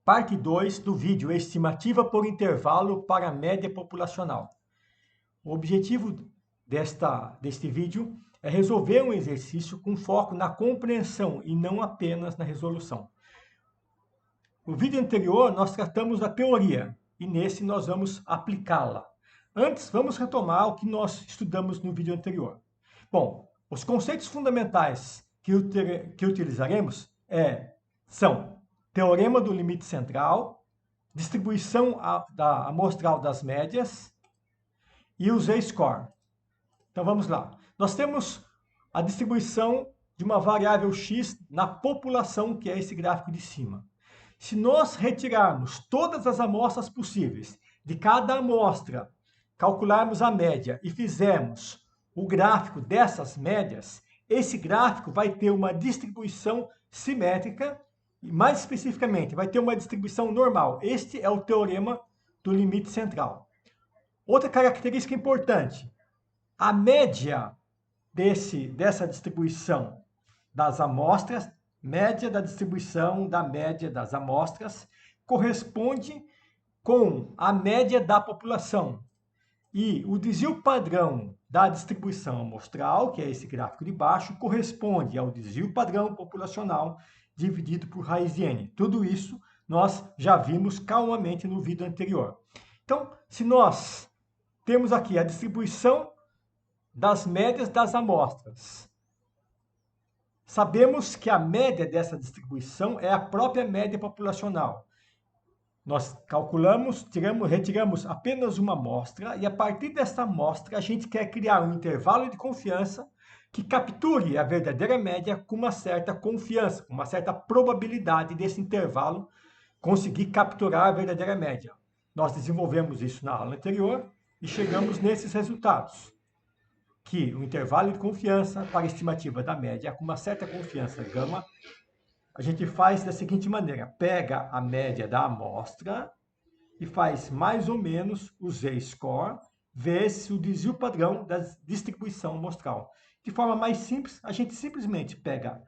Parte 2 do vídeo Estimativa por intervalo para a média populacional. O objetivo deste vídeo é resolver um exercício com foco na compreensão e não apenas na resolução. No vídeo anterior, nós tratamos da teoria e nesse nós vamos aplicá-la. Antes, vamos retomar o que nós estudamos no vídeo anterior. Bom, os conceitos fundamentais que utilizaremos são teorema do limite central, distribuição amostral das médias e o Z-score. Então vamos lá. Nós temos a distribuição de uma variável x na população, que é esse gráfico de cima. Se nós retirarmos todas as amostras possíveis de cada amostra, calcularmos a média e fizermos o gráfico dessas médias, esse gráfico vai ter uma distribuição simétrica e, mais especificamente, vai ter uma distribuição normal. Este é o teorema do limite central. Outra característica importante, a média dessa distribuição das amostras, média da distribuição da média das amostras, corresponde com a média da população. E o desvio padrão da distribuição amostral, que é esse gráfico de baixo, corresponde ao desvio padrão populacional dividido por raiz de n. Tudo isso nós já vimos calmamente no vídeo anterior. Então, se nós temos aqui a distribuição das médias das amostras, sabemos que a média dessa distribuição é a própria média populacional. Nós calculamos, retiramos apenas uma amostra e a partir dessa amostra a gente quer criar um intervalo de confiança que capture a verdadeira média com uma certa confiança, com uma certa probabilidade desse intervalo conseguir capturar a verdadeira média. Nós desenvolvemos isso na aula anterior e chegamos nesses resultados, que o intervalo de confiança para a estimativa da média com uma certa confiança gama, a gente faz da seguinte maneira, pega a média da amostra e faz mais ou menos o Z-score vezes o desvio padrão da distribuição amostral. De forma mais simples, a gente simplesmente pega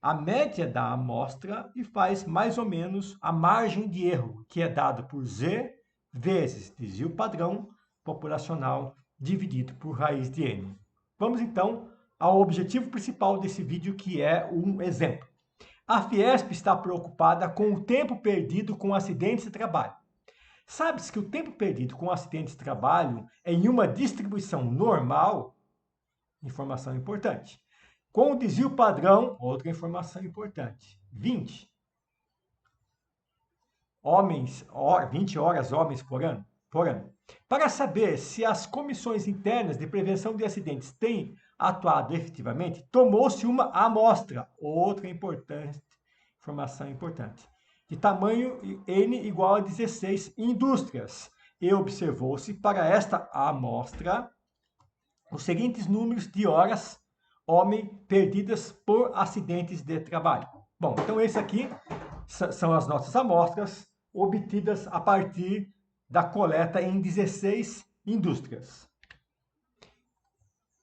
a média da amostra e faz mais ou menos a margem de erro, que é dado por Z vezes desvio padrão populacional dividido por raiz de n. Vamos então ao objetivo principal desse vídeo, que é um exemplo. A Fiesp está preocupada com o tempo perdido com acidentes de trabalho. Sabe-se que o tempo perdido com acidentes de trabalho é em uma distribuição normal? Informação importante. Com o desvio padrão, outra informação importante, 20. 20 horas homens por ano. Para saber se as comissões internas de prevenção de acidentes têm atuado efetivamente, tomou-se uma amostra, outra informação importante, de tamanho N igual a 16 indústrias, e observou-se para esta amostra os seguintes números de horas homem perdidas por acidentes de trabalho. Bom, então esse aqui são as nossas amostras obtidas a partir da coleta em 16 indústrias.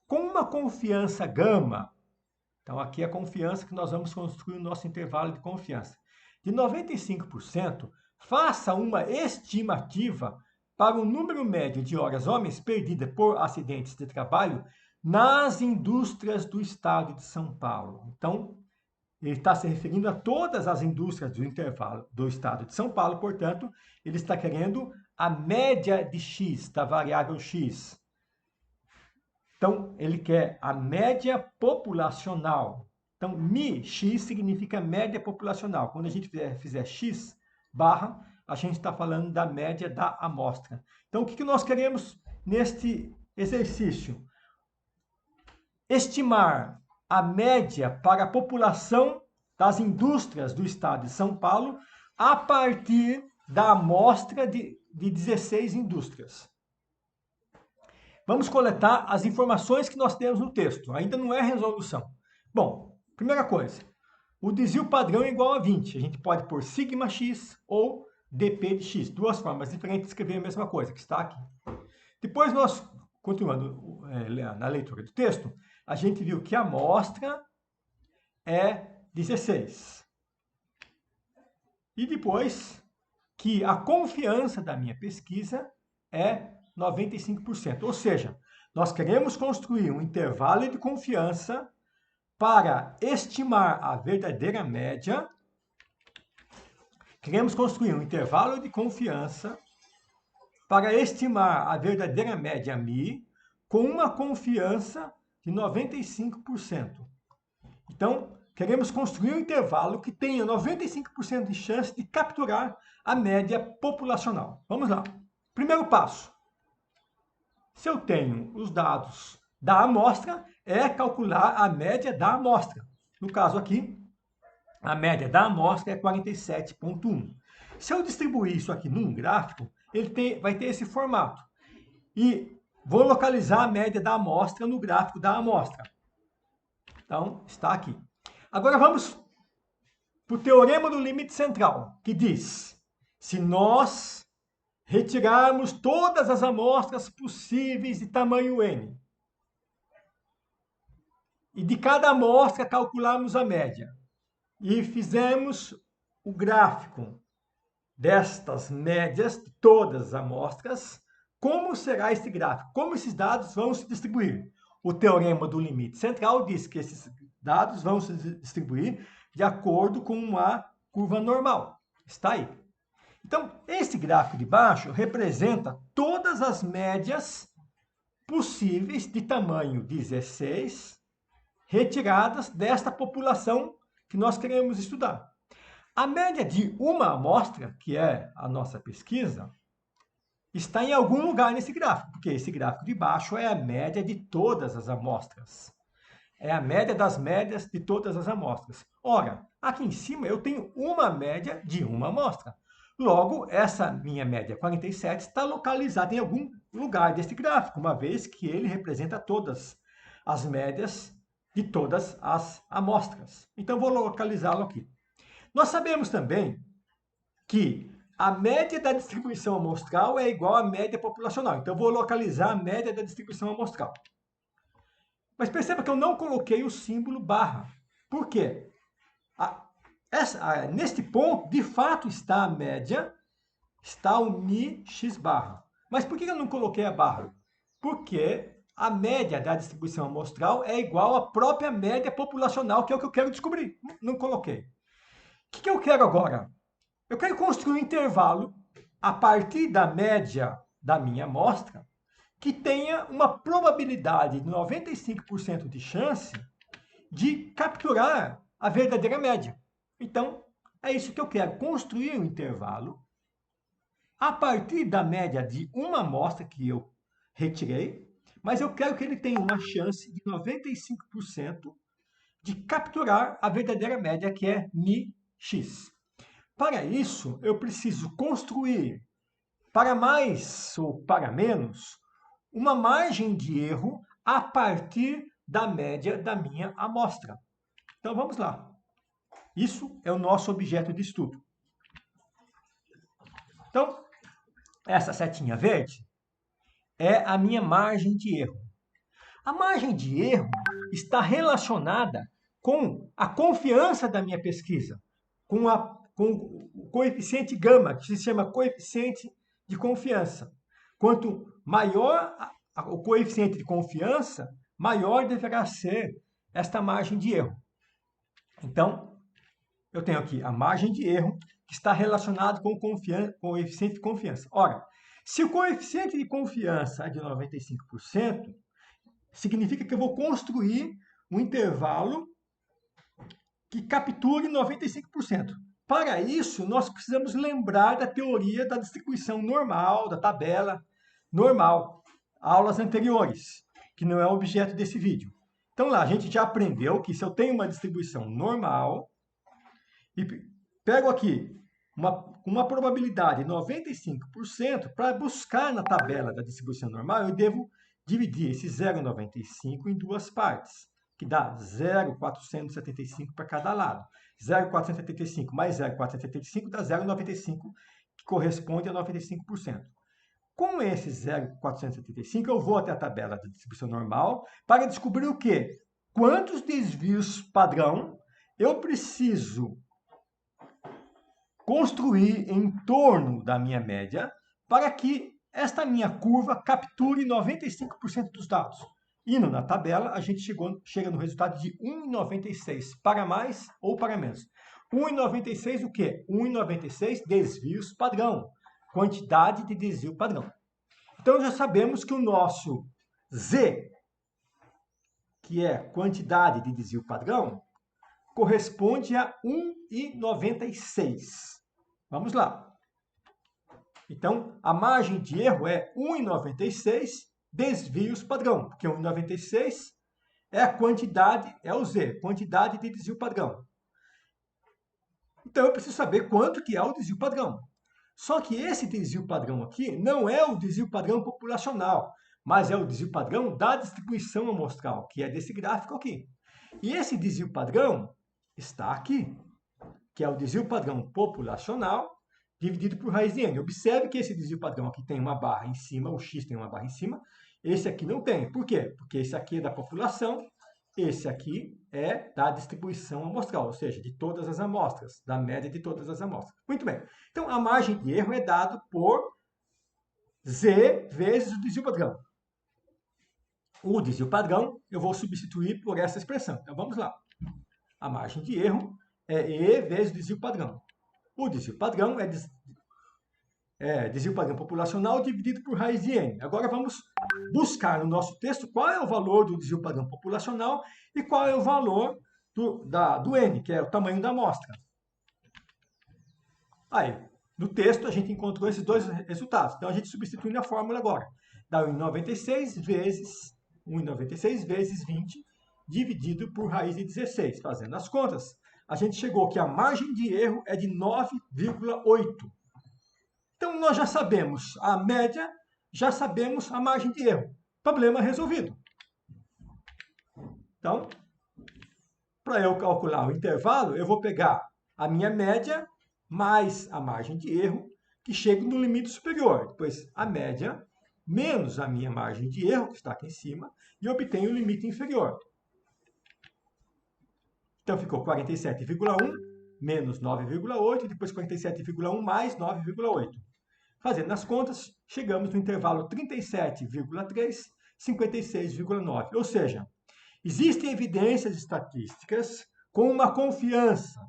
Com uma confiança gama, então aqui é a confiança que nós vamos construir o nosso intervalo de confiança, de 95%, faça uma estimativa para o número médio de horas homens perdidas por acidentes de trabalho nas indústrias do estado de São Paulo. Então, ele está se referindo a todas as indústrias do intervalo do estado de São Paulo, portanto, ele está querendo a média de x, da variável x. Então, ele quer a média populacional. Então, μx significa média populacional. Quando a gente fizer x barra, a gente está falando da média da amostra. Então, o que nós queremos neste exercício? Estimar a média para a população das indústrias do estado de São Paulo a partir da amostra de 16 indústrias. Vamos coletar as informações que nós temos no texto. Ainda não é resolução. Bom, primeira coisa, o desvio padrão é igual a 20. A gente pode pôr sigma x ou dp de x. Duas formas diferentes de escrever a mesma coisa, que está aqui. Depois nós, continuando na leitura do texto, a gente viu que a amostra é 16. E depois que a confiança da minha pesquisa é 95%. Ou seja, nós queremos construir um intervalo de confiança para estimar a verdadeira média. Queremos construir um intervalo de confiança para estimar a verdadeira média μ com uma confiança de 95%. Então, queremos construir um intervalo que tenha 95% de chance de capturar a média populacional. Vamos lá. Primeiro passo. Se eu tenho os dados da amostra, é calcular a média da amostra. No caso aqui, a média da amostra é 47,1. Se eu distribuir isso aqui num gráfico, ele vai ter esse formato. E vou localizar a média da amostra no gráfico da amostra. Então, está aqui. Agora vamos para o teorema do limite central, que diz: se nós retirarmos todas as amostras possíveis de tamanho n, e de cada amostra calcularmos a média, e fizermos o gráfico destas médias de todas as amostras, como será esse gráfico? Como esses dados vão se distribuir? O teorema do limite central diz que esses dados vão se distribuir de acordo com uma curva normal. Está aí. Então, esse gráfico de baixo representa todas as médias possíveis de tamanho 16 retiradas desta população que nós queremos estudar. A média de uma amostra, que é a nossa pesquisa, está em algum lugar nesse gráfico, porque esse gráfico de baixo é a média de todas as amostras. É a média das médias de todas as amostras. Ora, aqui em cima eu tenho uma média de uma amostra. Logo, essa minha média 47 está localizada em algum lugar deste gráfico, uma vez que ele representa todas as médias de todas as amostras. Então, vou localizá-lo aqui. Nós sabemos também que a média da distribuição amostral é igual à média populacional. Então, vou localizar a média da distribuição amostral. Mas perceba que eu não coloquei o símbolo barra. Por quê? Neste ponto, de fato, está a média, está o μ x barra. Mas por que eu não coloquei a barra? Porque a média da distribuição amostral é igual à própria média populacional, que é o que eu quero descobrir. Não coloquei. O que eu quero agora? Eu quero construir um intervalo a partir da média da minha amostra que tenha uma probabilidade de 95% de chance de capturar a verdadeira média. Então, é isso que eu quero, construir um intervalo a partir da média de uma amostra que eu retirei, mas eu quero que ele tenha uma chance de 95% de capturar a verdadeira média, que é μx. Para isso, eu preciso construir, para mais ou para menos, uma margem de erro a partir da média da minha amostra. Então, vamos lá. Isso é o nosso objeto de estudo. Então, essa setinha verde é a minha margem de erro. A margem de erro está relacionada com a confiança da minha pesquisa, com o coeficiente gama, que se chama coeficiente de confiança. Quanto maior o coeficiente de confiança, maior deverá ser esta margem de erro. Então, eu tenho aqui a margem de erro, que está relacionado com o coeficiente de confiança. Ora, se o coeficiente de confiança é de 95%, significa que eu vou construir um intervalo que capture 95%. Para isso, nós precisamos lembrar da teoria da distribuição normal, da tabela normal, aulas anteriores, que não é o objeto desse vídeo. Então lá, a gente já aprendeu que se eu tenho uma distribuição normal e pego aqui uma probabilidade de 95%, para buscar na tabela da distribuição normal, eu devo dividir esse 0,95 em duas partes, que dá 0,475 para cada lado. 0,475 mais 0,475 dá 0,95, que corresponde a 95%. Com esse 0,475, eu vou até a tabela da distribuição normal para descobrir o quê? Quantos desvios padrão eu preciso construir em torno da minha média para que esta minha curva capture 95% dos dados. Indo na tabela, a gente chega no resultado de 1,96, para mais ou para menos. 1,96 o quê? 1,96 desvios padrão, quantidade de desvio padrão. Então, já sabemos que o nosso Z, que é quantidade de desvio padrão, corresponde a 1,96. Vamos lá. Então, a margem de erro é 1,96 desvios padrão, porque 1,96 é a quantidade, é o Z, quantidade de desvio padrão. Então, eu preciso saber quanto que é o desvio padrão. Só que esse desvio padrão aqui não é o desvio padrão populacional, mas é o desvio padrão da distribuição amostral, que é desse gráfico aqui. E esse desvio padrão está aqui, que é o desvio padrão populacional dividido por raiz de n. Observe que esse desvio padrão aqui tem uma barra em cima, o x tem uma barra em cima, esse aqui não tem. Por quê? Porque esse aqui é da população, esse aqui é da distribuição amostral, ou seja, de todas as amostras, da média de todas as amostras. Muito bem. Então, a margem de erro é dada por Z vezes o desvio padrão. O desvio padrão eu vou substituir por essa expressão. Então, vamos lá. A margem de erro é E vezes o desvio padrão. O desvio padrão é desvio padrão populacional dividido por raiz de n. Agora vamos buscar no nosso texto qual é o valor do desvio padrão populacional e qual é o valor do n, que é o tamanho da amostra. Aí, no texto a gente encontrou esses dois resultados. Então a gente substitui na fórmula agora. Dá 1,96 vezes 20 dividido por raiz de 16. Fazendo as contas, a gente chegou que a margem de erro é de 9,8. Então, nós já sabemos a média, já sabemos a margem de erro. Problema resolvido. Então, para eu calcular o intervalo, eu vou pegar a minha média mais a margem de erro, que chega no limite superior. Depois, a média menos a minha margem de erro, que está aqui em cima, e obtenho o limite inferior. Então, ficou 47,1 menos 9,8, depois 47,1 mais 9,8. Fazendo as contas, chegamos no intervalo 37,3, 56,9. Ou seja, existem evidências estatísticas com uma confiança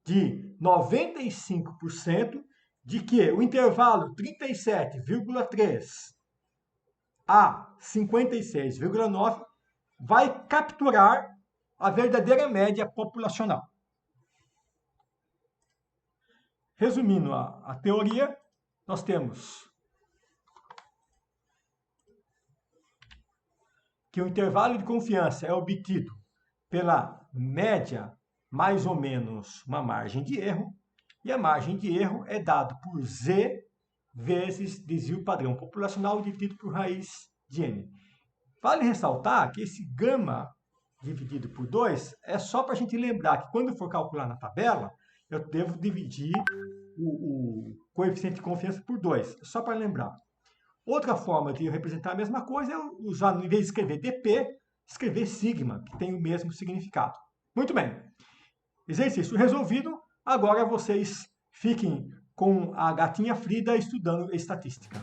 de 95% de que o intervalo 37,3 a 56,9 vai capturar a verdadeira média populacional. Resumindo a teoria, nós temos que o intervalo de confiança é obtido pela média mais ou menos uma margem de erro, e a margem de erro é dado por Z vezes desvio padrão populacional dividido por raiz de n. Vale ressaltar que esse gama dividido por 2 é só para a gente lembrar que quando for calcular na tabela, eu devo dividir o coeficiente de confiança por 2, só para lembrar. Outra forma de representar a mesma coisa é usar, em vez de escrever dp, escrever sigma, que tem o mesmo significado. Muito bem. Exercício resolvido. Agora vocês fiquem com a gatinha Frida estudando estatística.